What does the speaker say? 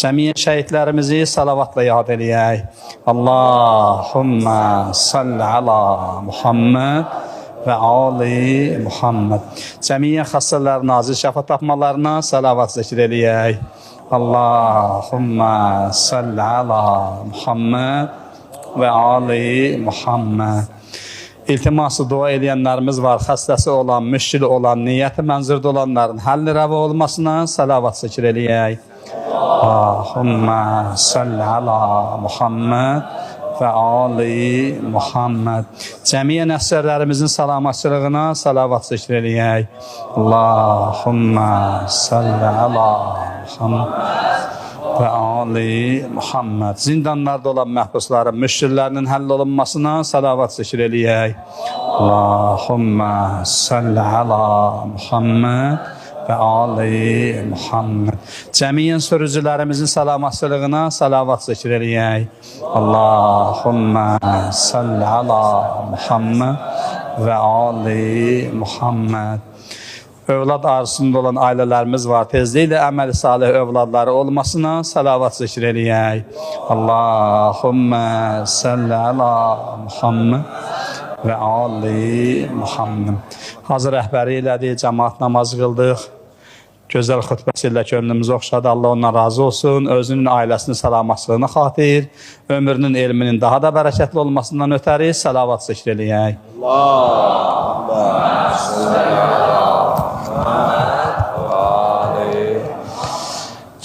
Cəmiyyət şəhidlərimizi salavatla yad eləyək. Allahumma salli ala Muhammed və ali Muhammed. Cəmiyyət xəstələrin acil şəfa tapmalarına salavat zikr eləyək. Allahumma salli ala Muhammed və ali Muhammed. İltiması dua edənlərimiz var, xəstəsi olan, müşkili olan, niyyəti mənzurda olanların həlli rəva olmasına salavat zikr eləyək. Allahumma salli ala Muhammed və ali Muhammed. Cəmiyyət nəsərlərimizin salamatçılığına salavat zikr eləyək. Allahumma salli ala Muhammed və ali Muhammed. Zindanlarda olan məhbusların müşkillərinin həll olunmasına salavat zikr eləyək. Allahumma salli ala Muhammed və ali Muhammed. Cəmiyyət sürücülərimizin salamatçılığına salavat zikr eləyək. Allahumma salli ala Muhammed və ali Muhammed. Övlad arzusunda olan ailələrimiz var. Tezliklə əməli salih övladları olmasına salavat zikr eləyək. Allahumma salli ala Muhammed və ali Muhammed. Hazır rəhbəri elədik, cəmaat namazı qıldıq. Gözəl xutbəsi ilə könlümüzü oxşadı. Allah ondan razı olsun. Özünün ailəsinin salamatçılığına xatir, ömrünün elminin daha da bərəkətli olmasından ötəri salavat zikr eləyək. Allahumma salli ala Muhammed və ali Muhammed.